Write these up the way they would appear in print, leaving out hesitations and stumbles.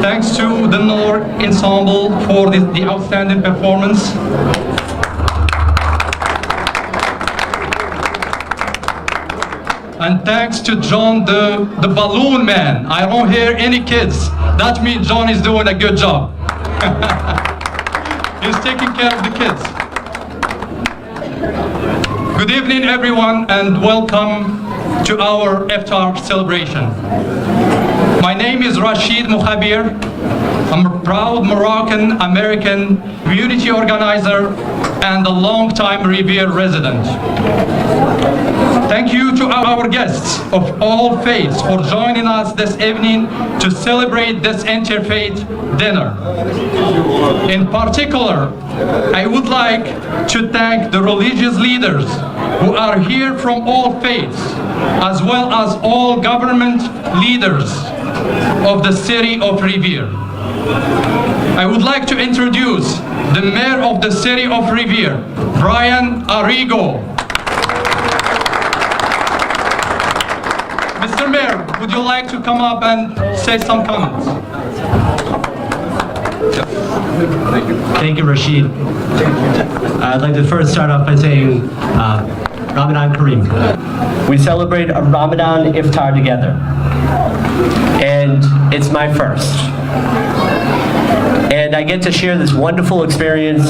Thanks to the Noor Ensemble for the outstanding performance. And thanks to John, the balloon man. I don't hear any kids. That means John is doing a good job. He's taking care of the kids. Good evening, everyone, and welcome to our Iftar celebration. My name is Rashid Mukhabir. I'm a proud Moroccan American community organizer and a long-time Revere resident. Thank you to our guests of all faiths for joining us this evening to celebrate this interfaith dinner. In particular, I would like to thank the religious leaders who are here from all faiths, as well as all government leaders of the city of Revere. I would like to introduce the mayor of the city of Revere, Brian Arrigo. Mr. Mayor, would you like to come up and say some comments? Thank you, Rashid. I'd like to first start off by saying Ramadan Kareem. We celebrate a Ramadan Iftar together, and it's my first. And I get to share this wonderful experience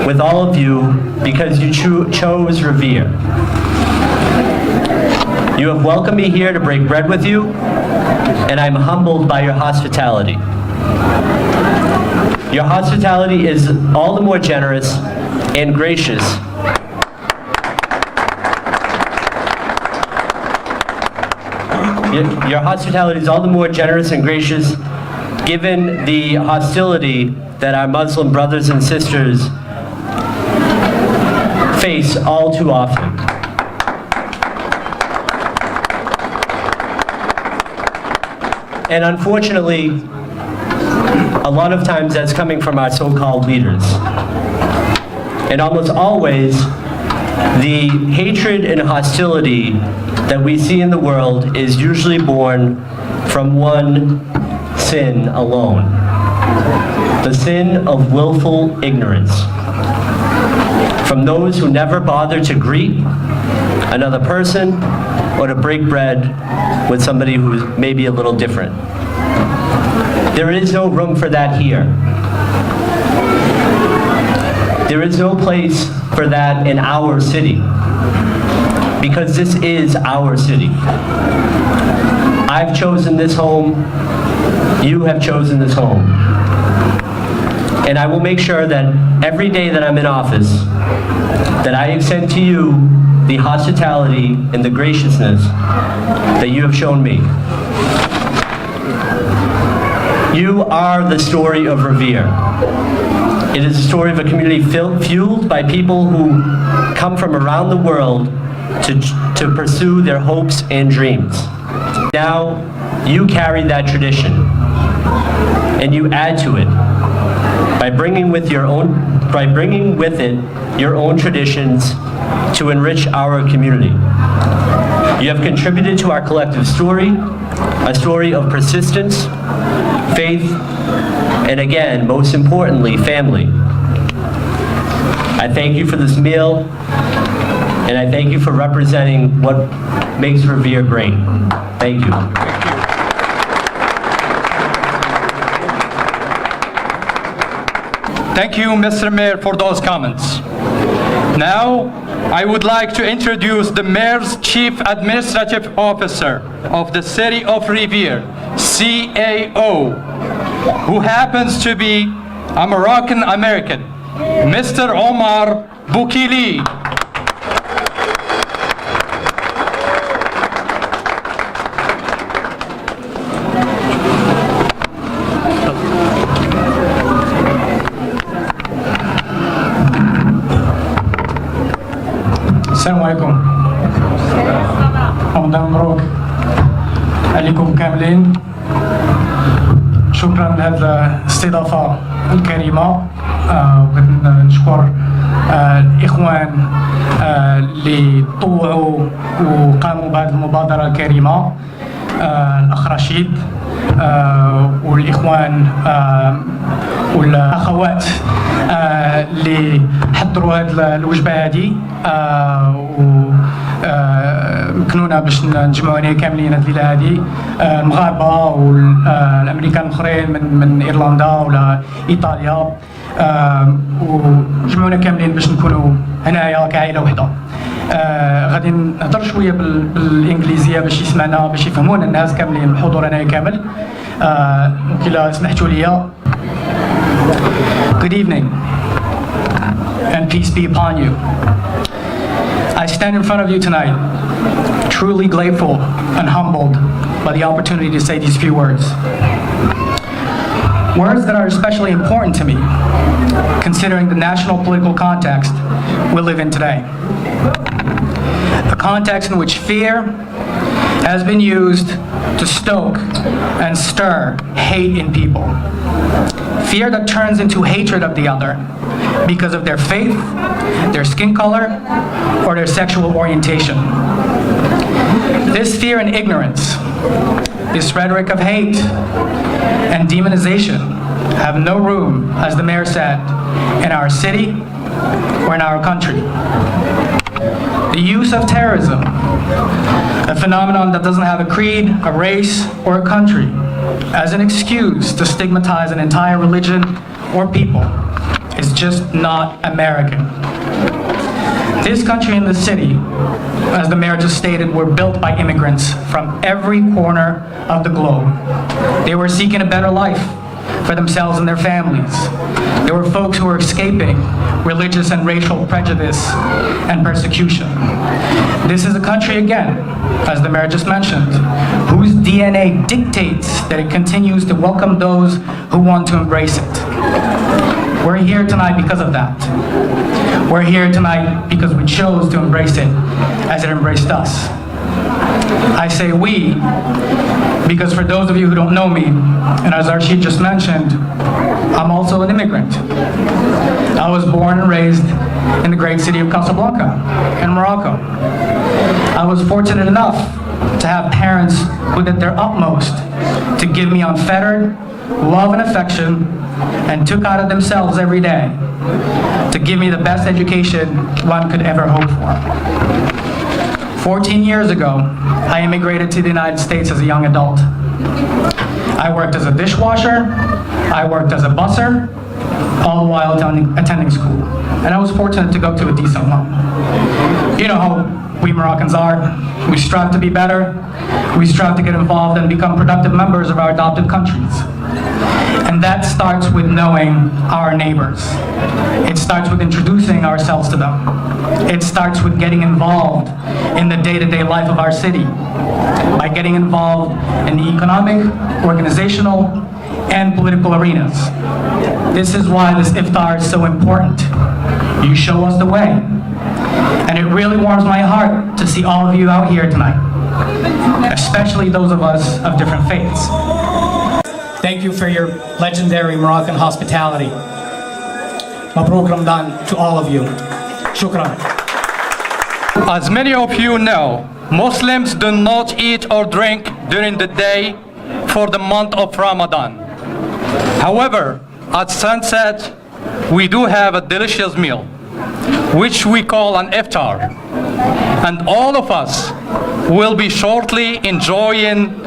with all of you because you chose Revere. You have welcomed me here to break bread with you, and I'm humbled by your hospitality. Your hospitality is all the more generous and gracious. Your hospitality is all the more generous and gracious given the hostility that our Muslim brothers and sisters face all too often. And unfortunately, a lot of times that's coming from our so-called leaders. And almost always, the hatred and hostility that we see in the world is usually born from one sin alone: the sin of willful ignorance. From those who never bother to greet another person or to break bread with somebody who's maybe a little different. There is no room for that here. There is no place for that in our city, because this is our city. I've chosen this home. You have chosen this home. And I will make sure that every day that I'm in office, that I extend to you the hospitality and the graciousness that you have shown me. You are the story of Revere. It is the story of a community fueled by people who come from around the world to pursue their hopes and dreams. Now, you carry that tradition, and you add to it by bringing with it your own traditions to enrich our community. You have contributed to our collective story, a story of persistence, faith, and again, most importantly, family. I thank you for this meal, and I thank you for representing what makes Revere great. Thank you. Thank you, Mr. Mayor, for those comments. Now, I would like to introduce the Mayor's Chief Administrative Officer of the City of Revere, CAO, who happens to be a Moroccan American, Mr. Omar Boukili. السلام عليكم. رمضان مبروك عليكم كاملين. شكرا لهذه الاستضافة الكريمة. نشكر الإخوان اللي طوعوا وقاموا بهذه المبادرة الكريمة، الأخ رشيد والإخوان والأخوات اللي حضروا هذه الوجبة هذه ومكنونا باش نجمعوا هنا كاملين هذه الليلة هذه المغاربة والأمريكان الآخرين من إيرلندا ولا إيطاليا وجمعونا كاملين باش نكونوا هنايا كعائلة وحدة. غادي نهضر شويه بالانجليزيه باش يسمعنا باش يفهمونا الناس كاملين الحضور هنايا كامل. إلا سمحتوا لي. Good evening and peace be upon you. I stand in front of you tonight truly grateful and humbled by the opportunity to say these few words. Words that are especially important to me considering the national political context we live in today. A context in which fear has been used to stoke and stir hate in people. Fear that turns into hatred of the other because of their faith, their skin color, or their sexual orientation. This fear and ignorance, this rhetoric of hate and demonization have no room, as the mayor said, in our city or in our country. The use of terrorism, a phenomenon that doesn't have a creed, a race, or a country, as an excuse to stigmatize an entire religion or people, is just not American. This country and the city, as the mayor just stated, were built by immigrants from every corner of the globe. They were seeking a better life for themselves and their families. There were folks who were escaping religious and racial prejudice and persecution. This is a country, again, as the mayor just mentioned, whose DNA dictates that it continues to welcome those who want to embrace it. We're here tonight because of that. We're here tonight because we chose to embrace it as it embraced us. I say we because for those of you who don't know me, and as Arshid just mentioned, I'm also an immigrant. I was born and raised in the great city of Casablanca in Morocco. I was fortunate enough to have parents who did their utmost to give me unfettered love and affection and took out of themselves every day to give me the best education one could ever hope for. 14 years ago, I immigrated to the United States as a young adult. I worked as a dishwasher, I worked as a busser, all the while attending school. And I was fortunate to go to a decent one. You know how we Moroccans are. We strive to be better. We strive to get involved and become productive members of our adopted countries. And that starts with knowing our neighbors. It starts with introducing ourselves to them. It starts with getting involved in the day-to-day life of our city, by getting involved in the economic, organizational, and political arenas. This is why this iftar is so important. You show us the way. And it really warms my heart to see all of you out here tonight, especially those of us of different faiths. Thank you for your legendary Moroccan hospitality. Mabruk Ramadan to all of you. Shukran. As many of you know, Muslims do not eat or drink during the day for the month of Ramadan. However, at sunset, we do have a delicious meal, which we call an iftar. And all of us will be shortly enjoying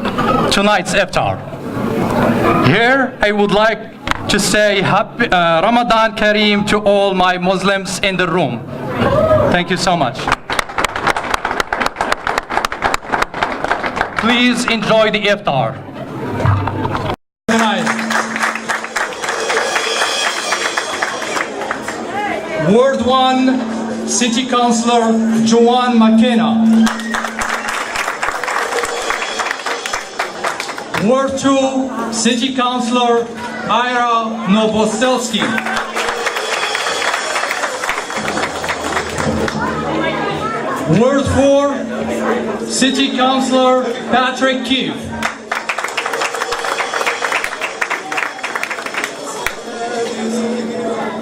tonight's iftar. Here, I would like to say happy Ramadan Kareem to all my Muslims in the room. Thank you so much. Please enjoy the iftar. Ward 1, City Councillor Joanne McKenna. Ward 2, City Councillor Ira Novoselsky. Ward 4, City Councillor Patrick Keefe.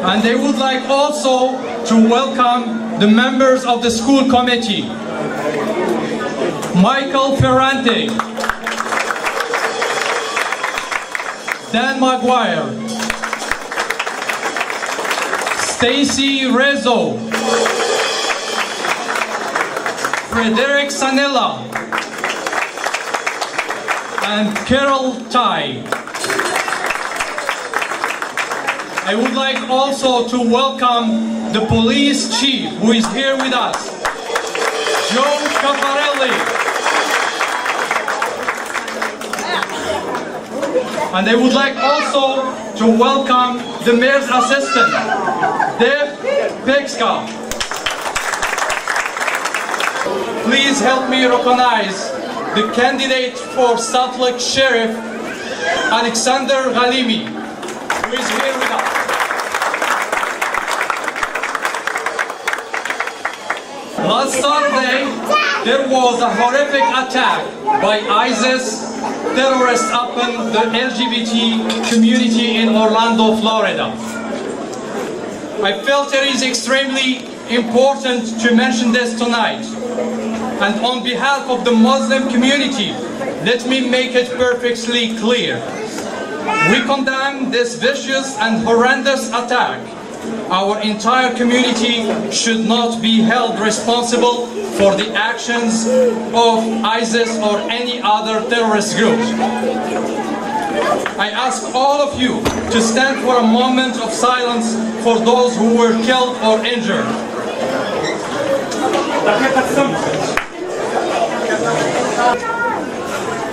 And they would like also to welcome the members of the school committee. Michael Ferrante, Dan Maguire, Stacy Rezo, Frederick Sanella, and Carol Tai. I would like also to welcome the police chief who is here with us, Joe Caparelli. And I would like also to welcome the mayor's assistant, Dave Pekska. Please help me recognize the candidate for Salt Lake Sheriff, Alexander Ghalimi, who is here with us. Last Saturday, there was a horrific attack by ISIS terrorists upon the LGBT community in Orlando, Florida. I felt it is extremely important to mention this tonight. And on behalf of the Muslim community, let me make it perfectly clear. We condemn this vicious and horrendous attack. Our entire community should not be held responsible for the actions of ISIS or any other terrorist group. I ask all of you to stand for a moment of silence for those who were killed or injured.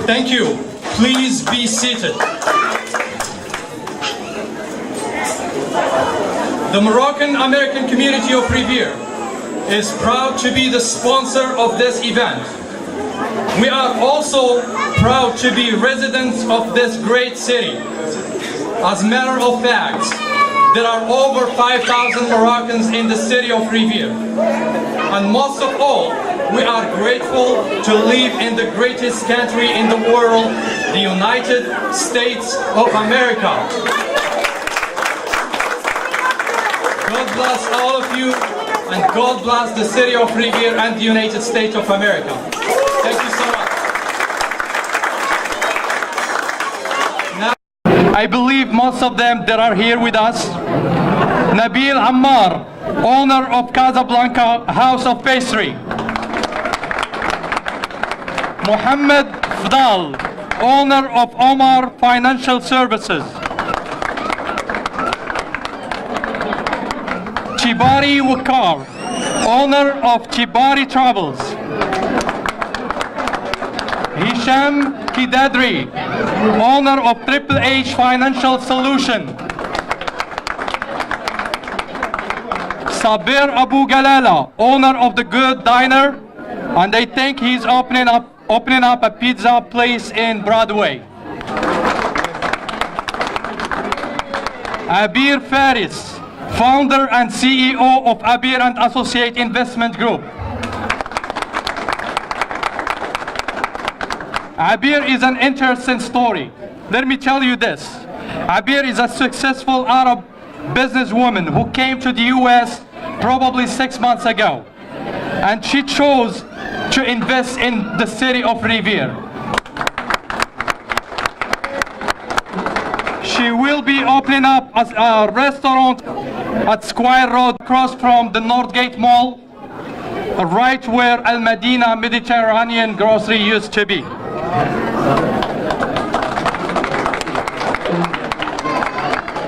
Thank you. Please be seated. The Moroccan American community of Revere is proud to be the sponsor of this event. We are also proud to be residents of this great city. As a matter of fact, there are over 5,000 Moroccans in the city of Revere. And most of all, we are grateful to live in the greatest country in the world, the United States of America. God bless all of you, and God bless the city of Revere and the United States of America. Thank you so much. Now, I believe most of them that are here with us. Nabil Ammar, owner of Casablanca House of Pastry. Mohammed Fdal, owner of Omar Financial Services. Chibari Wakar, owner of Chibari Travels. Hisham Kidadri, owner of Triple H Financial Solution. Sabir Abu Galala, owner of The Good Diner, and I think he's opening up a pizza place in Broadway. Abir Faris, founder and CEO of Abir and Associate Investment Group. Abir is an interesting story. Let me tell you this. Abir is a successful Arab businesswoman who came to the US probably 6 months ago. And she chose to invest in the city of Revere. She will be opening up a restaurant at Square Road, across from the Northgate Mall, right where Al Madina Mediterranean Grocery used to be.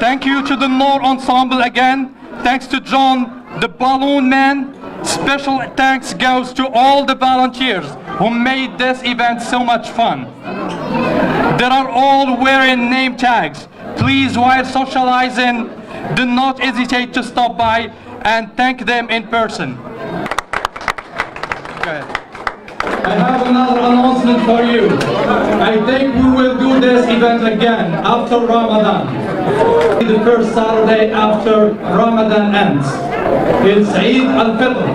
Thank you to the Noor Ensemble again. Thanks to John, the Balloon Man. Special thanks goes to all the volunteers who made this event so much fun. They are all wearing name tags. Please, while socializing, do not hesitate to stop by and thank them in person. Go ahead. I have another announcement for you. I think we will do this event again after Ramadan. The first Saturday after Ramadan ends. It's Eid al-Fitr.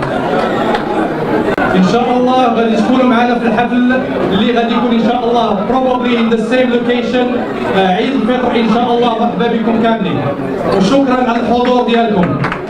إن شاء الله غادي تكونوا معنا في الحفل اللي غادي يكون إن شاء الله probably in the same location. عيد الفطر إن شاء الله. مرحبا بكم كاملين وشكرا على الحضور ديالكم.